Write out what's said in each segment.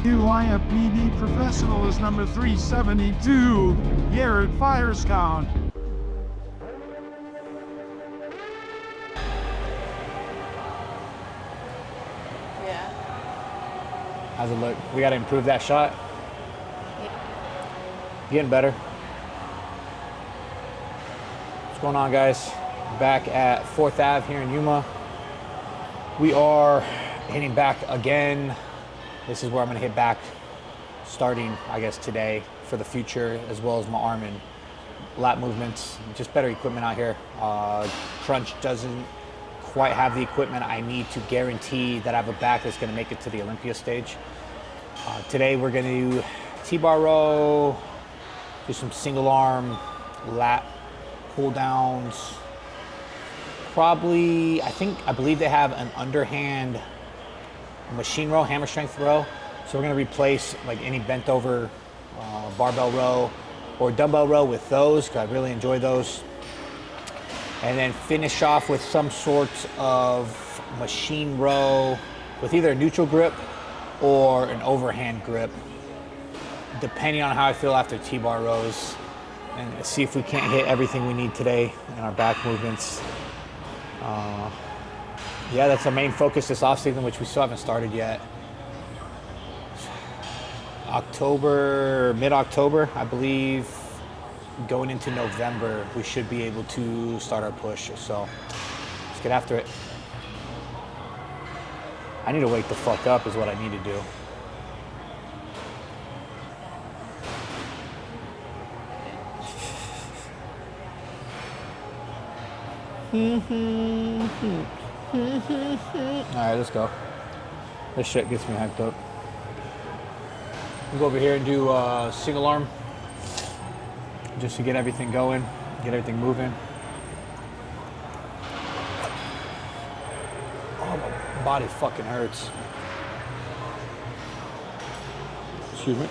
UIFPD professional is number 372, Garrett Firestone. Yeah. How's it look? We got to improve that shot. Getting better. What's going on, guys? Back at 4th Ave here in Yuma. We are hitting back again. This is where I'm going to hit back starting, I guess, today for the future, as well as my arm and lat movements. Just better equipment out here. Crunch doesn't quite have the equipment I need to guarantee that I have a back that's going to make it to the Olympia stage. Today we're going to do T-bar row, do some single arm lat pull downs. Probably, I believe they have an underhand machine row, hammer strength row. So we're gonna replace like any bent over barbell row or dumbbell row with those, because I really enjoy those. And then finish off with some sort of machine row with either a neutral grip or an overhand grip, depending on how I feel after T-bar rows, and see if we can't hit everything we need today in our back movements. Yeah, that's the main focus this offseason, which we still haven't started yet. Mid-October, I believe, going into November, we should be able to start our push. So let's get after it. I need to wake the fuck up is what I need to do. Alright, let's go. This shit gets me hyped up. We'll go over here and do single arm, just to get everything going, get everything moving. Oh, my body fucking hurts. Excuse me.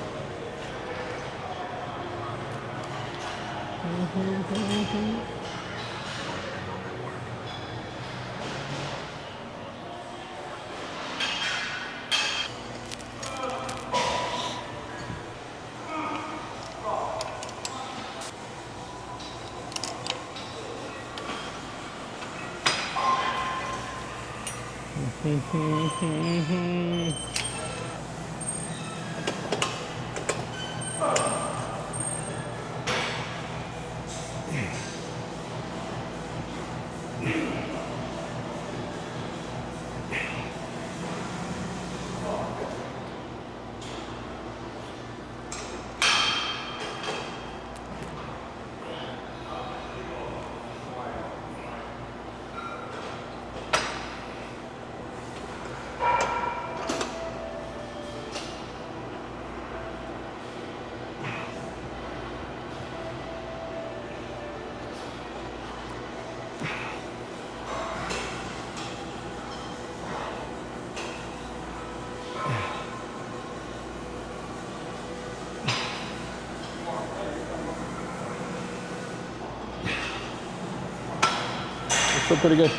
Feel pretty good.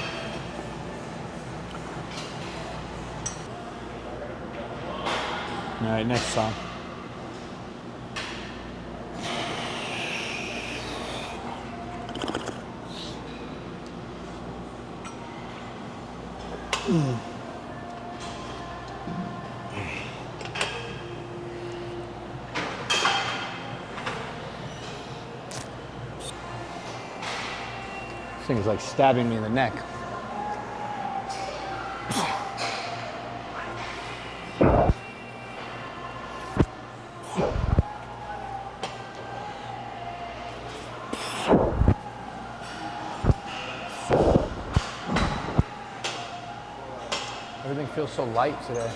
All right, next song. This thing is like stabbing me in the neck. Everything feels so light today.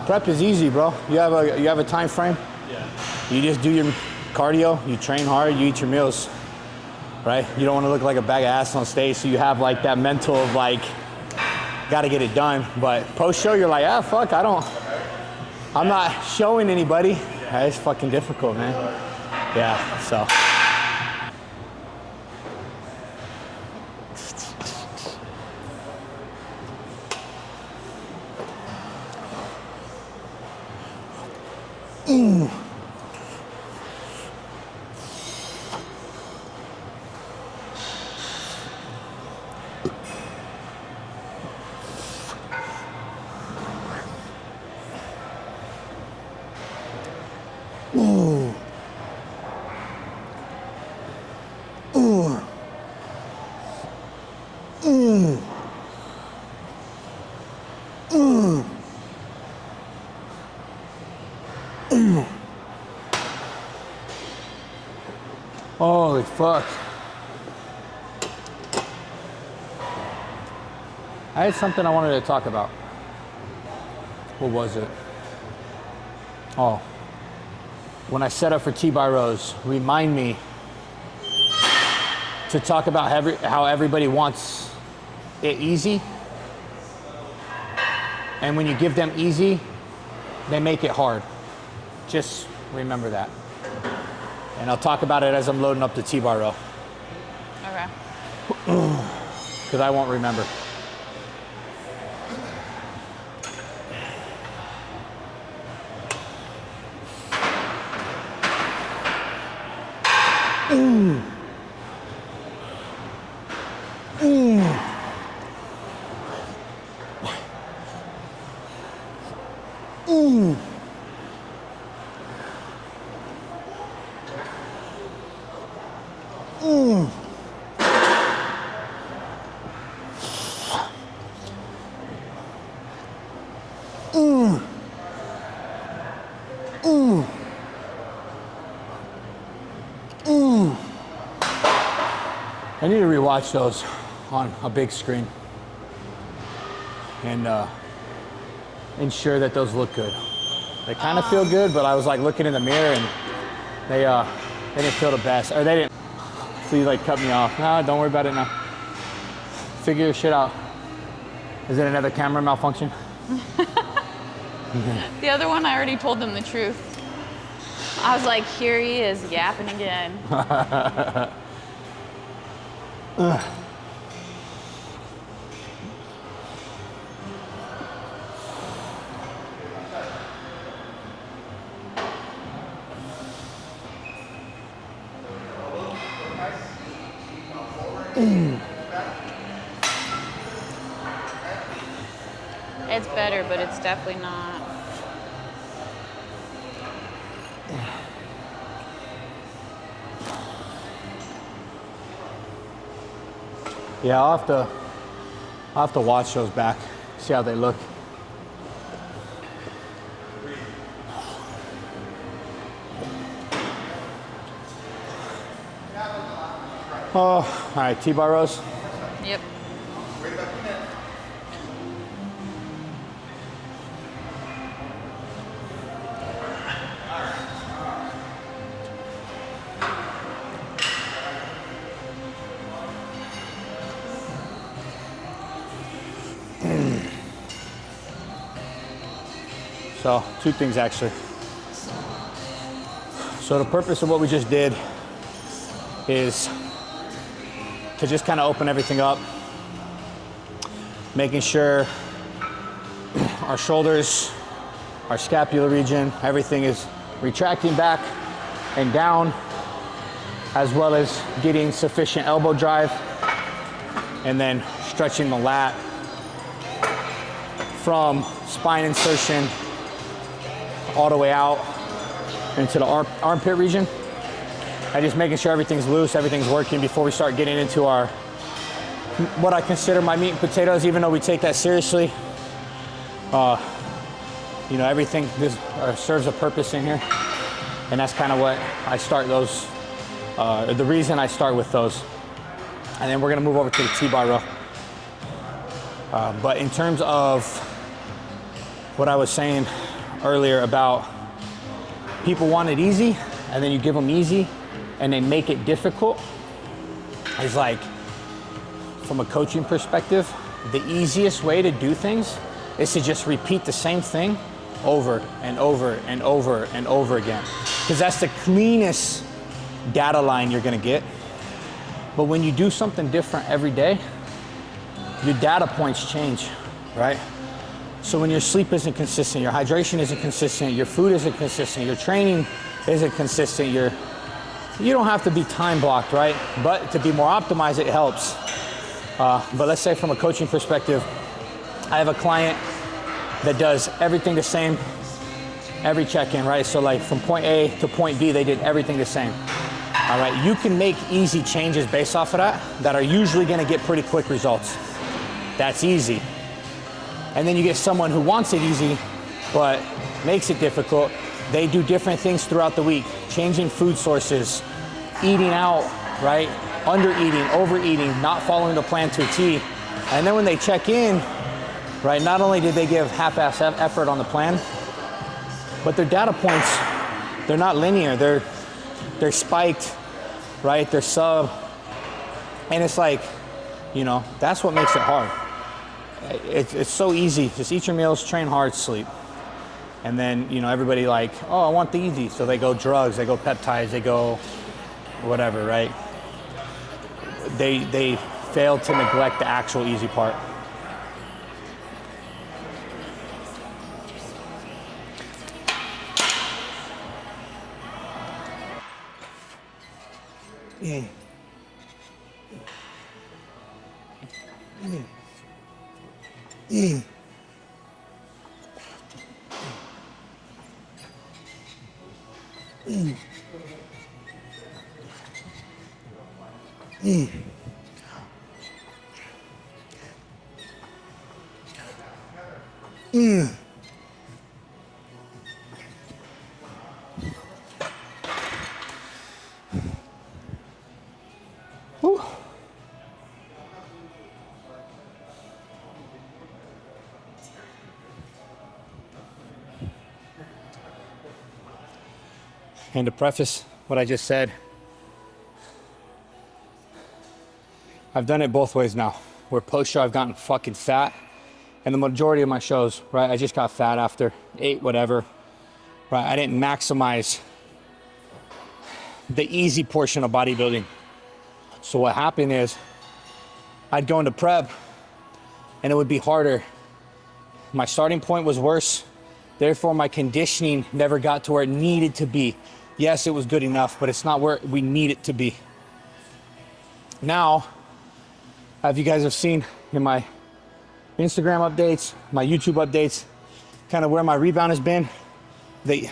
Prep is easy, bro. You have a time frame. Yeah. You just do your cardio, you train hard, you eat your meals, right? You don't want to look like a bag of ass on stage, so you have like that mental of like, gotta get it done. But post-show, you're like, ah, fuck, I'm not showing anybody. Yeah, it's fucking difficult, man. Yeah, so. Holy fuck. I had something I wanted to talk about. What was it? Oh. When I set up for T-bar rows, remind me to talk about how everybody wants it easy. And when you give them easy, they make it hard. Just remember that. And I'll talk about it as I'm loading up the T-bar row. Okay. Because I won't remember. I need to rewatch those on a big screen and ensure that those look good. They kind of feel good, but I was like looking in the mirror and they didn't feel the best, or they didn't. So you like cut me off. No, don't worry about it now. Figure your shit out. Is it another camera malfunction? The other one, I already told them the truth. I was like, here he is yapping again. It's better, but it's definitely not. Yeah, I'll have to watch those back, see how they look. Oh, all right, T-bar rows. Yep. So, two things actually. So the purpose of what we just did is to just kind of open everything up, making sure our shoulders, our scapular region, everything is retracting back and down, as well as getting sufficient elbow drive, and then stretching the lat from spine insertion all the way out into the armpit region. And just making sure everything's loose, everything's working before we start getting into our, what I consider my meat and potatoes, even though we take that seriously. You know, everything serves a purpose in here. And that's kind of what I start those, the reason I start with those. And then we're gonna move over to the T-bar row. But in terms of what I was saying earlier about people want it easy, and then you give them easy, and they make it difficult, is like, from a coaching perspective, the easiest way to do things is to just repeat the same thing over and over and over and over again. Because that's the cleanest data line you're gonna get. But when you do something different every day, your data points change, right? So when your sleep isn't consistent, your hydration isn't consistent, your food isn't consistent, your training isn't consistent, you don't have to be time blocked, right? But to be more optimized, it helps. But let's say from a coaching perspective, I have a client that does everything the same every check-in, right? So like from point A to point B, they did everything the same. All right, you can make easy changes based off of that are usually gonna get pretty quick results. That's easy. And then you get someone who wants it easy, but makes it difficult. They do different things throughout the week, changing food sources, eating out, right? Under-eating, overeating, not following the plan to a T. And then when they check in, right, not only did they give half-ass effort on the plan, but their data points, they're not linear, they're spiked, right? They're sub. And it's like, you know, that's what makes it hard. It's so easy. Just eat your meals, train hard, sleep. And then, you know, everybody like, oh, I want the easy. So they go drugs, they go peptides, they go whatever, right? They fail to neglect the actual easy part. Yeah. Yeah. Whew. And to preface what I just said, I've done it both ways now. Where post-show I've gotten fucking fat, and the majority of my shows, right, I just got fat after, ate whatever, right? I didn't maximize the easy portion of bodybuilding. So what happened is I'd go into prep and it would be harder. My starting point was worse. Therefore, my conditioning never got to where it needed to be. Yes, it was good enough, but it's not where we need it to be. Now, as you guys have seen in my Instagram updates, my YouTube updates, kind of where my rebound has been, the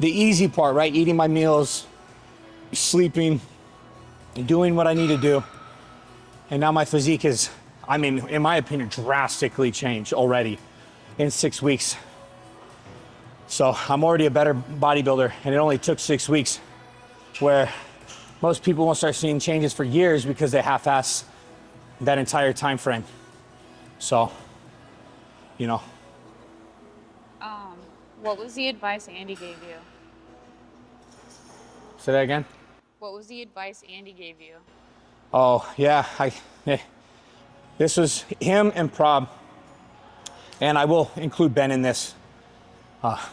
easy part, right? Eating my meals, sleeping, doing what I need to do. And now my physique is, I mean, in my opinion, drastically changed already in 6 weeks. So I'm already a better bodybuilder, and it only took 6 weeks, where most people won't start seeing changes for years because they half-ass that entire time frame. So, you know. What was the advice Andy gave you? Say that again? What was the advice Andy gave you? Oh, yeah. This was him and Prob. And I will include Ben in this.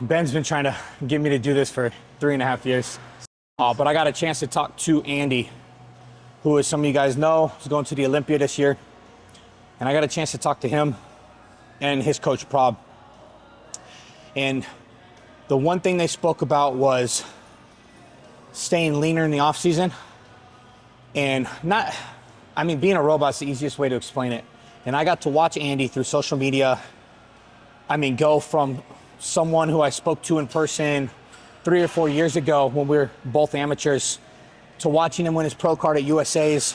Ben's been trying to get me to do this for 3.5 years. But I got a chance to talk to Andy, who, as some of you guys know, is going to the Olympia this year. And I got a chance to talk to him and his coach, Prob. And the one thing they spoke about was staying leaner in the off season. And being a robot's the easiest way to explain it. And I got to watch Andy through social media, I mean, go from someone who I spoke to in person 3 or 4 years ago when we were both amateurs, to watching him win his pro card at USA's,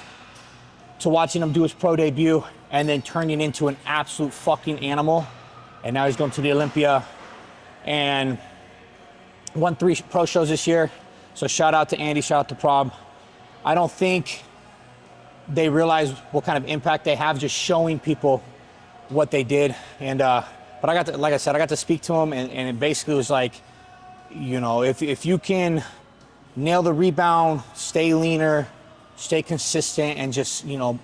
to watching him do his pro debut, and then turning into an absolute fucking animal. And now he's going to the Olympia and won 3 pro shows this year. So shout out to Andy, shout out to Prob. I don't think they realize what kind of impact they have just showing people what they did. And but I got to, like I said, I got to speak to him, and it basically was like, you know, if you can nail the rebound, stay leaner, stay consistent, and just, you know,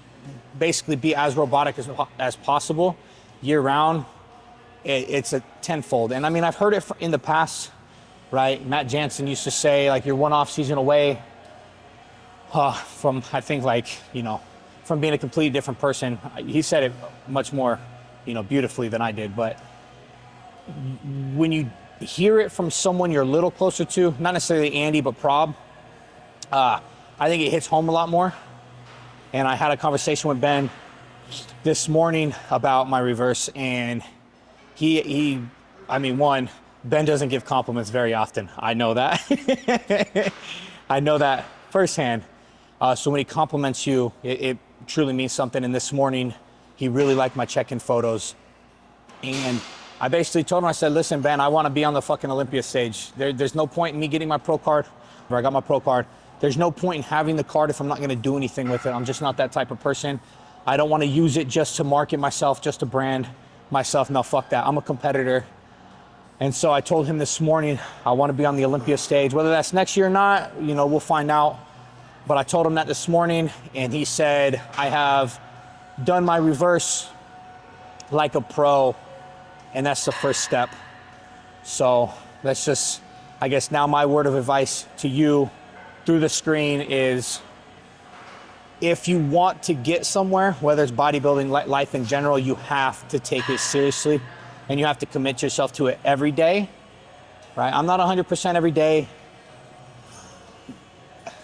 basically be as robotic as possible year round, it's a tenfold. And I mean, I've heard it in the past, right? Matt Jansen used to say, like, you're one off season away from, I think, like, you know, from being a completely different person. He said it much more, you know, beautifully than I did. But when you hear it from someone you're a little closer to, not necessarily Andy, but Prob, I think it hits home a lot more. And I had a conversation with Ben this morning about my reverse, and he I mean, one, Ben doesn't give compliments very often. I know that. I know that firsthand. So when he compliments you, it truly means something. And this morning, he really liked my check-in photos. And I basically told him, I said, listen, Ben, I want to be on the fucking Olympia stage. There's no point in me getting my pro card, or I got my pro card. There's no point in having the card if I'm not going to do anything with it. I'm just not that type of person. I don't want to use it just to market myself, just to brand myself. No, fuck that. I'm a competitor. And so I told him this morning, I want to be on the Olympia stage. Whether that's next year or not, you know, we'll find out. But I told him that this morning, and he said, I have done my reverse like a pro, and that's the first step. So that's just, I guess now my word of advice to you through the screen is, if you want to get somewhere, whether it's bodybuilding, life in general, you have to take it seriously, and you have to commit yourself to it every day, right? I'm not 100% every day.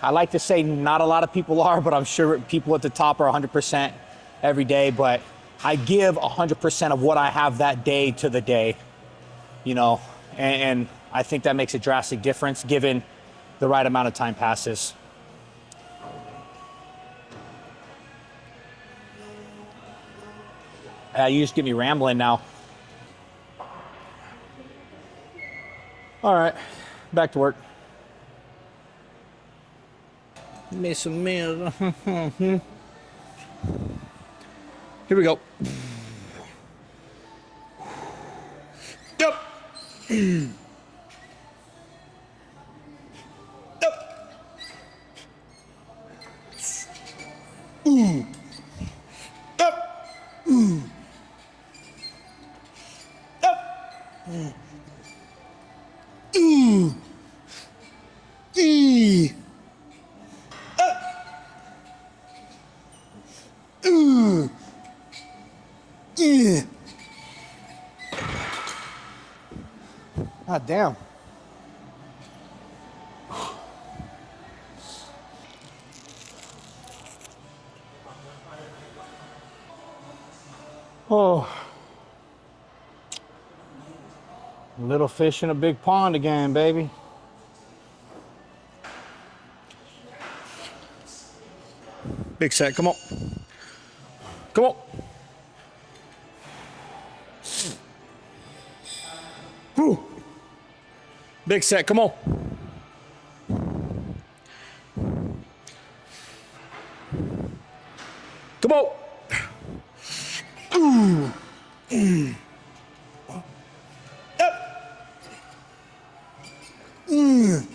I like to say not a lot of people are, but I'm sure people at the top are 100% every day. But I give 100% of what I have that day to the day, you know, and I think that makes a drastic difference given the right amount of time passes. You just get me rambling now. All right, back to work. Made some meals. Here we go. Yep. Yep. Ooh. Yep. Ooh. Yep. Ooh. Ee. Yeah. God damn. Oh. Little fish in a big pond again, baby. Big set, come on. Come on. Whew. Big set, come on. Come on. Ooh. Mm. Yep. Mm.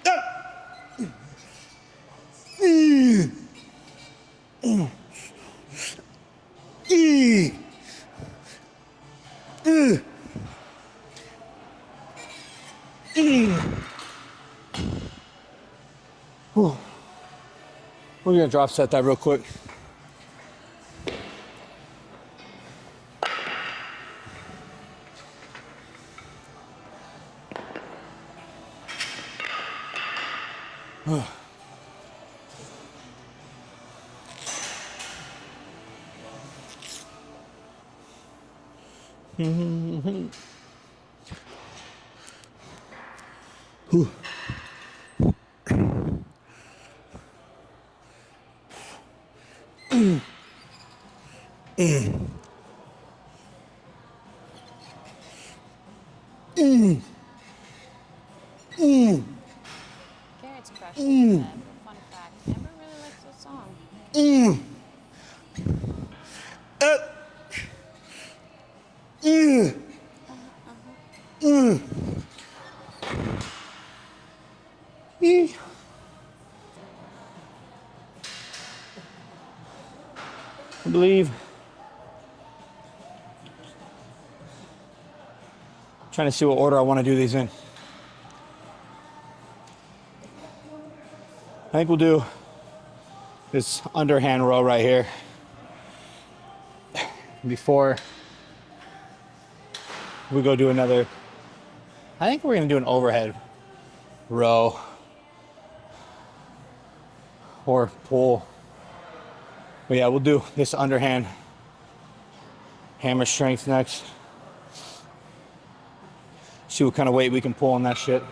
Yep. Mm. Mm. Mm. Mm. Mm. We're gonna drop set that real quick. Garrett's crushing that. Fun fact. Never really liked this song. I believe. Trying to see what order I want to do these in. I think we'll do this underhand row right here before we go do another. I think we're gonna do an overhead row or pull. But yeah, we'll do this underhand hammer strength next. See what kind of weight we can pull on that shit.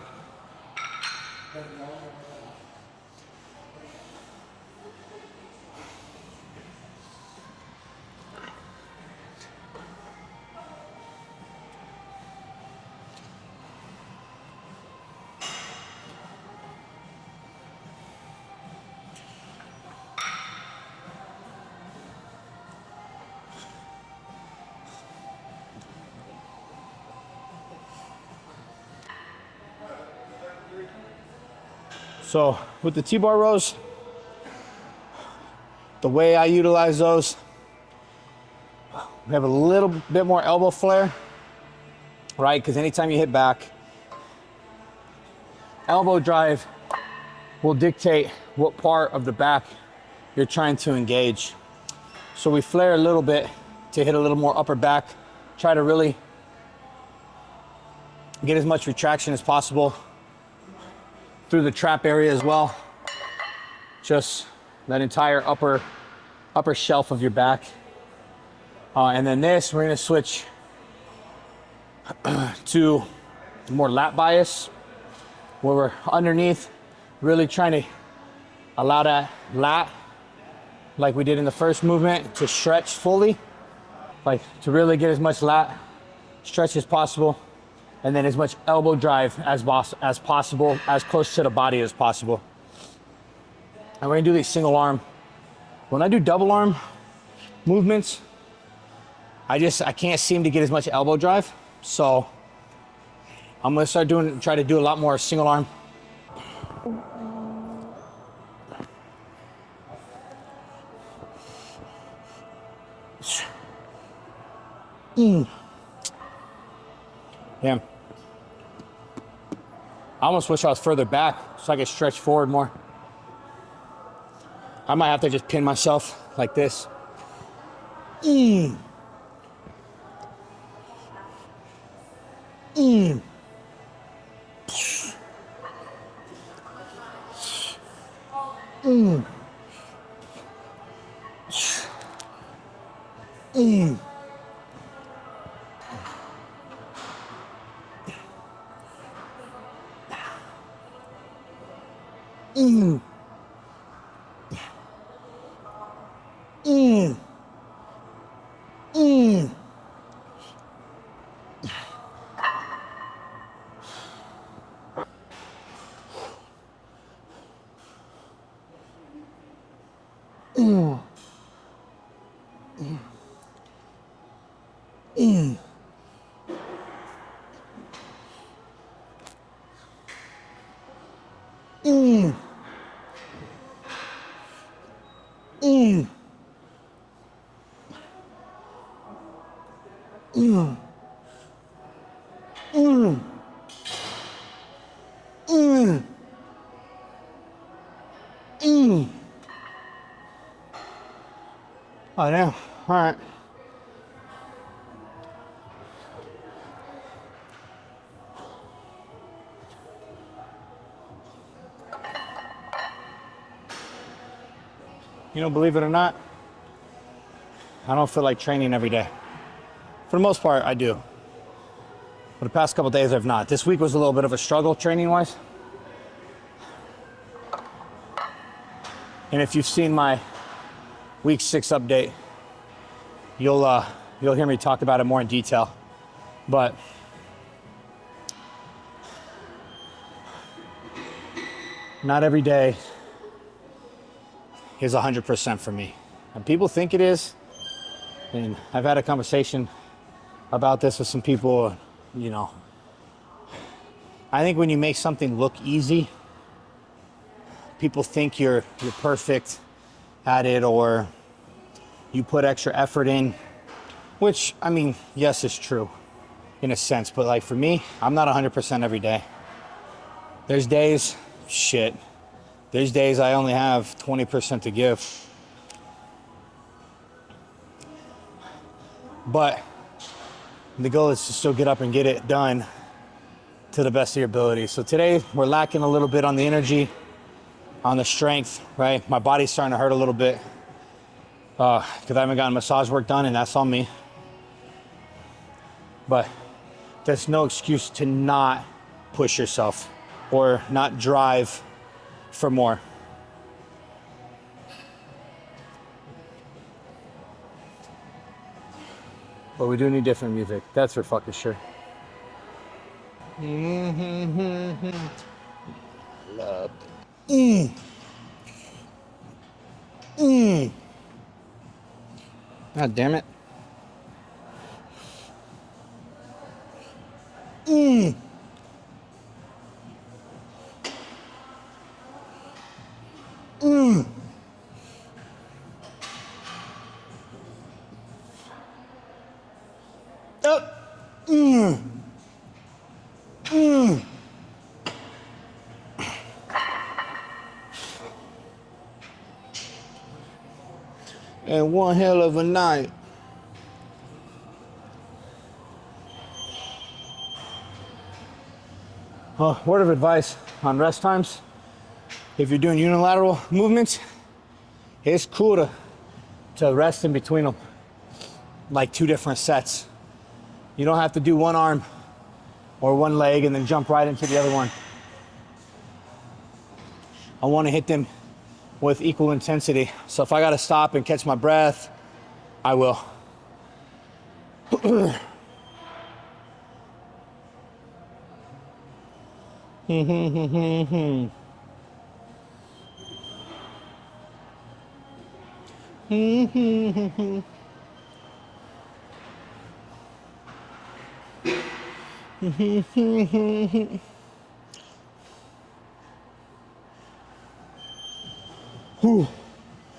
So with the T-bar rows, the way I utilize those, we have a little bit more elbow flare, right? Because anytime you hit back, elbow drive will dictate what part of the back you're trying to engage. So we flare a little bit to hit a little more upper back, try to really get as much retraction as possible through the trap area as well. Just that entire upper shelf of your back. And then this, we're gonna switch to more lat bias, where we're underneath, really trying to allow that lat, like we did in the first movement, to stretch fully, like to really get as much lat stretch as possible, and then as much elbow drive as possible, as close to the body as possible. And we're gonna do these single arm. When I do double arm movements, I can't seem to get as much elbow drive. So I'm gonna try to do a lot more single arm. Damn. I almost wish I was further back so I could stretch forward more. I might have to just pin myself like this. Oh, damn. All right. You know, believe it or not, I don't feel like training every day. For the most part, I do. But the past couple days, I've not. This week was a little bit of a struggle training-wise. And if you've seen my week 6 update, you'll hear me talk about it more in detail. But not every day is 100% for me. And people think it is. And I've had a conversation about this with some people, you know. I think when you make something look easy, people think you're perfect at it, or you put extra effort in, which, I mean, yes, it's true in a sense, but like for me, I'm not 100% every day. There's days, there's days I only have 20% to give. But the goal is to still get up and get it done to the best of your ability. So today we're lacking a little bit on the energy, on the strength, right? My body's starting to hurt a little bit because I haven't gotten massage work done, and that's on me. But there's no excuse to not push yourself or not drive for more. But we do need different music. That's for fucking sure. Love. God damn it. And one hell of a night. Word of advice on rest times. If you're doing unilateral movements, it's cool to rest in between them, like 2 different sets. You don't have to do one arm or one leg and then jump right into the other one. I want to hit them with equal intensity. So if I got to stop and catch my breath, I will.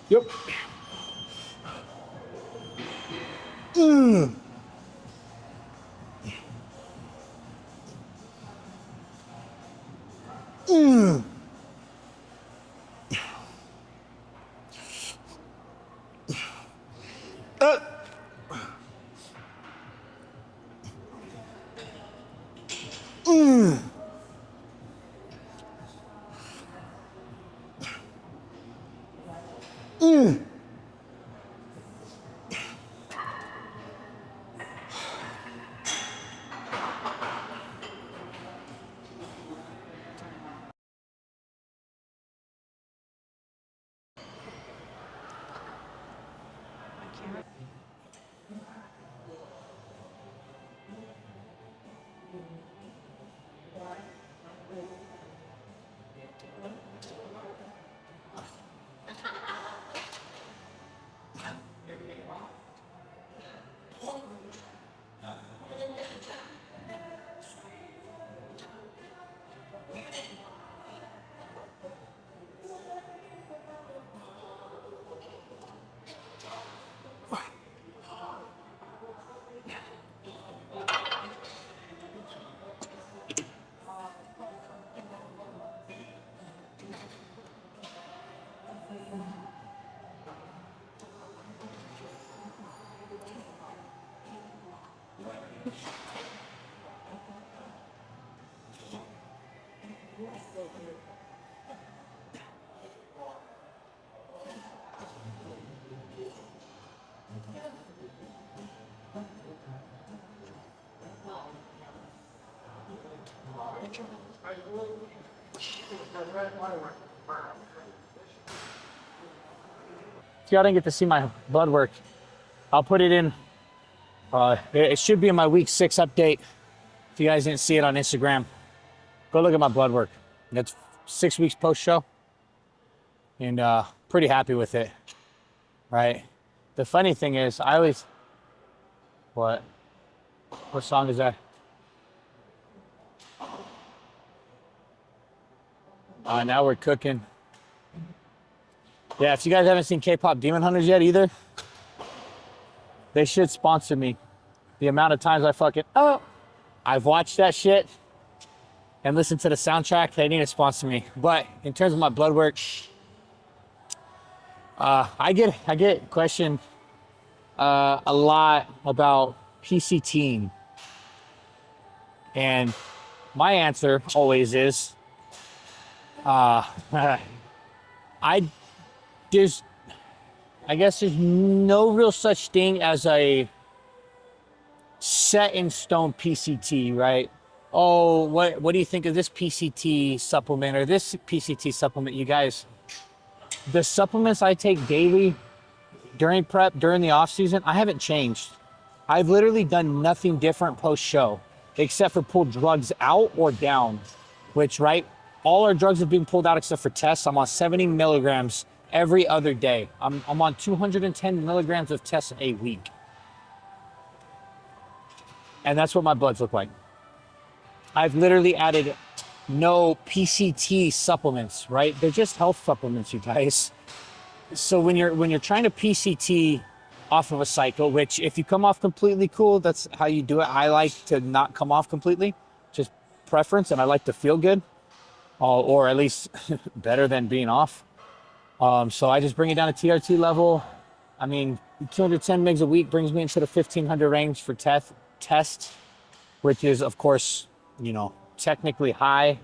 Yep. If y'all didn't get to see my blood work, I'll put it in. It should be in my week 6 update. If you guys didn't see it on Instagram, go look at my blood work. That's 6 weeks post show, and pretty happy with it. Right. The funny thing is, I always. What song is that? Now we're cooking. Yeah, if you guys haven't seen K-pop Demon Hunters yet either, they should sponsor me. The amount of times I've watched that shit and listened to the soundtrack, they need to sponsor me. But in terms of my blood work, I get questioned a lot about PCTing, and my answer always is, I guess there's no real such thing as a set in stone PCT, right? Oh, what do you think of this PCT supplement or this PCT supplement? You guys, the supplements I take daily during prep, during the off season, I haven't changed. I've literally done nothing different post show except for pull drugs out or down, which, right? All our drugs have been pulled out except for tests. I'm on 70 milligrams every other day. I'm on 210 milligrams of tests a week. And that's what my bloods look like. I've literally added no PCT supplements, right? They're just health supplements, you guys. So when you're trying to PCT off of a cycle, which if you come off completely, cool, that's how you do it. I like to not come off completely, just preference, and I like to feel good, or at least better than being off. So I just bring it down to TRT level. I mean, 210 mgs a week brings me into the 1500 range for test, which is, of course, technically high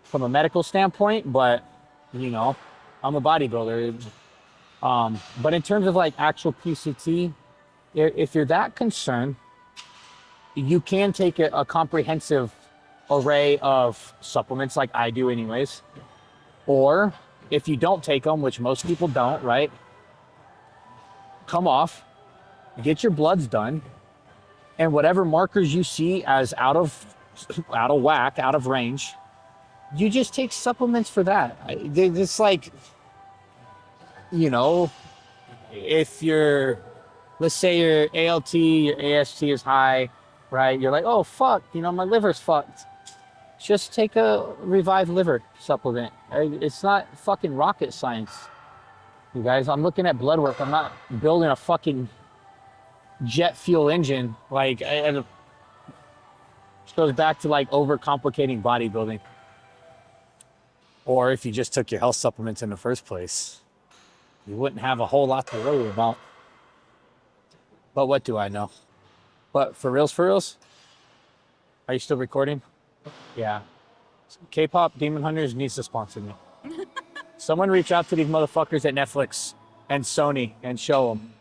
from a medical standpoint, but, I'm a bodybuilder. But in terms of like actual PCT, if you're that concerned, you can take a comprehensive array of supplements like I do anyways. Or if you don't take them, which most people don't, right? Come off, get your bloods done, and whatever markers you see as out of whack, out of range, you just take supplements for that. It's like, if let's say your ALT, your AST is high, right? You're like, oh, fuck, my liver's fucked. Just take a revived liver supplement. It's not fucking rocket science. You guys, I'm looking at blood work. I'm not building a fucking jet fuel engine. Like, it goes back to like overcomplicating bodybuilding. Or if you just took your health supplements in the first place, you wouldn't have a whole lot to worry about. But what do I know? But for reals, are you still recording? Yeah. K-pop Demon Hunters needs to sponsor me. Someone reach out to these motherfuckers at Netflix and Sony and show them.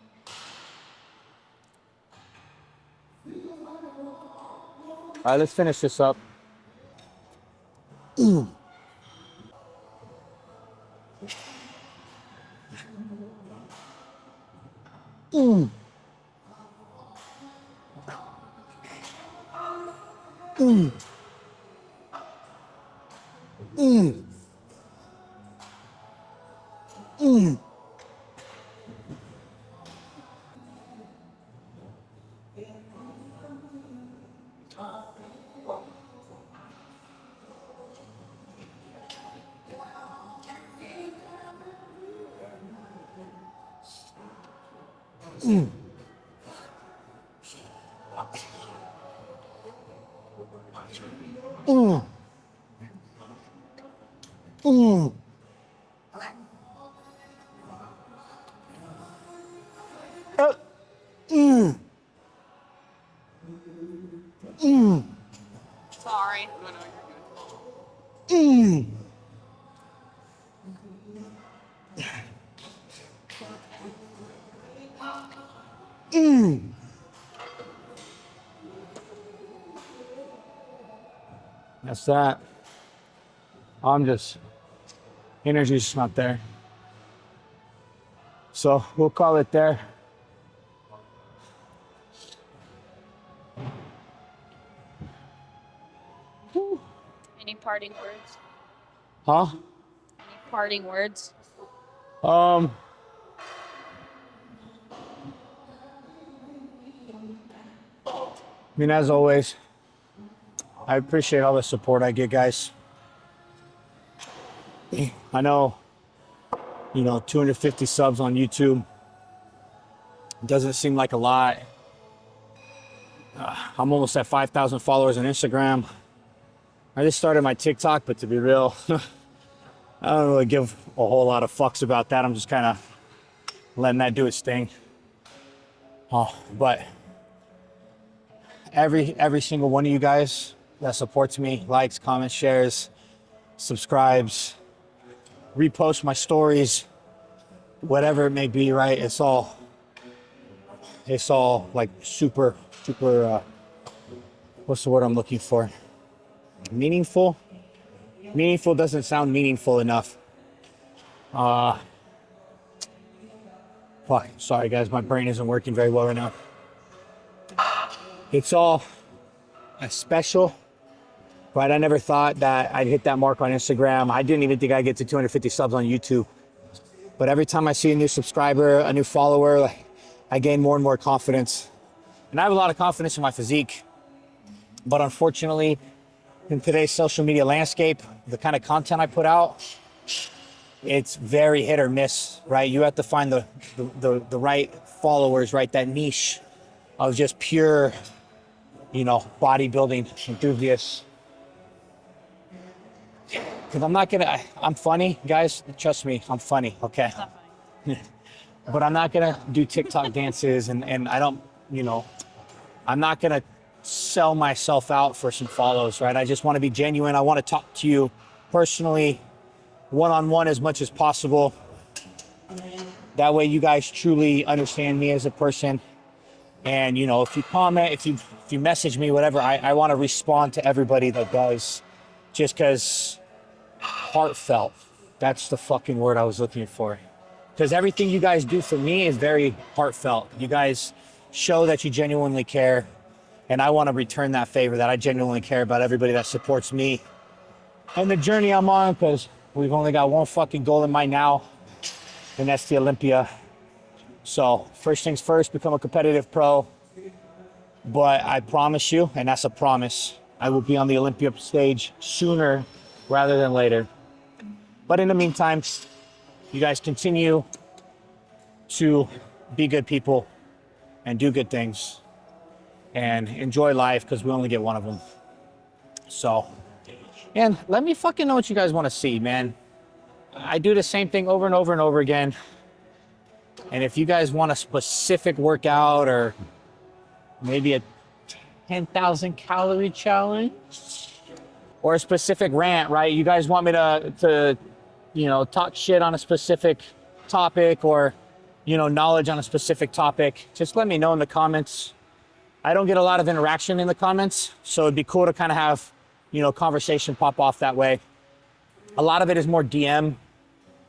All right, let's finish this up. Sorry. That's that. Energy's just not there. So we'll call it there. Any parting words? Huh? Any parting words? I mean, as always, I appreciate all the support I get, guys. I know, 250 subs on YouTube doesn't seem like a lot. I'm almost at 5,000 followers on Instagram. I just started my TikTok, but to be real, I don't really give a whole lot of fucks about that. I'm just kind of letting that do its thing. But every single one of you guys that supports me, likes, comments, shares, subscribes, repost my stories, whatever it may be, right? It's all like super, what's the word I'm looking for? Meaningful? Meaningful doesn't sound meaningful enough. Fuck, sorry guys, my brain isn't working very well right now. It's all special, right? I never thought that I'd hit that mark on Instagram. I didn't even think I'd get to 250 subs on YouTube. But every time I see a new subscriber, a new follower, I gain more and more confidence. And I have a lot of confidence in my physique. But unfortunately, in today's social media landscape, the kind of content I put out, it's very hit or miss, right? You have to find the right followers, right? That niche of just pure, bodybuilding enthusiasts. Because I'm funny, guys. Trust me, I'm funny, okay? It's not funny. But I'm not gonna do TikTok dances and I don't, I'm not gonna sell myself out for some follows, right? I just wanna be genuine. I wanna talk to you personally, one-on-one as much as possible. That way you guys truly understand me as a person. And if you comment, if you message me, whatever, I wanna respond to everybody that does, just because heartfelt, that's the fucking word I was looking for. Because everything you guys do for me is very heartfelt. You guys show that you genuinely care. And I want to return that favor, that I genuinely care about everybody that supports me and the journey I'm on, because we've only got one fucking goal in mind now, and that's the Olympia. So first things first, become a competitive pro. But I promise you, and that's a promise, I will be on the Olympia stage sooner rather than later. But in the meantime, you guys continue to be good people and do good things and enjoy life, because we only get one of them. So, and let me fucking know what you guys want to see, man. I do the same thing over and over and over again. And if you guys want a specific workout or maybe a 10,000 calorie challenge or a specific rant, right? You guys want me to talk shit on a specific topic or, knowledge on a specific topic, just let me know in the comments. I don't get a lot of interaction in the comments, so it'd be cool to kind of have, conversation pop off that way. A lot of it is more DM.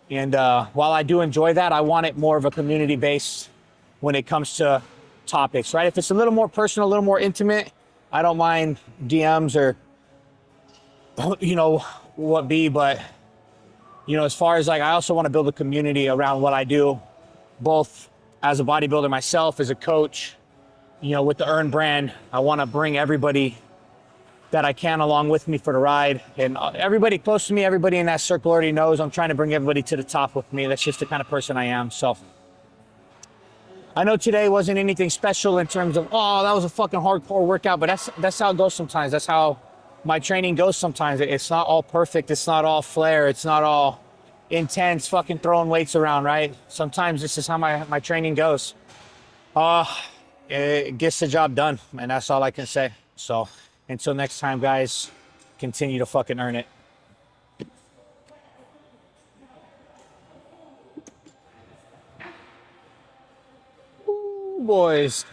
And while I do enjoy that, I want it more of a community based when it comes to topics, right? If it's a little more personal, a little more intimate, I don't mind DMs or, what be, but as far as I also want to build a community around what I do, both as a bodybuilder myself, as a coach, with the Earn brand. I want to bring everybody that I can along with me for the ride. And everybody close to me, everybody in that circle already knows I'm trying to bring everybody to the top with me. That's just the kind of person I am. So I know today wasn't anything special in terms of, oh, that was a fucking hardcore workout, but that's how it goes sometimes. That's how my training goes sometimes. It's not all perfect. It's not all flair. It's not all intense fucking throwing weights around, right? Sometimes this is how my training goes. It gets the job done, and that's all I can say. So until next time, guys, continue to fucking earn it. Ooh, boys.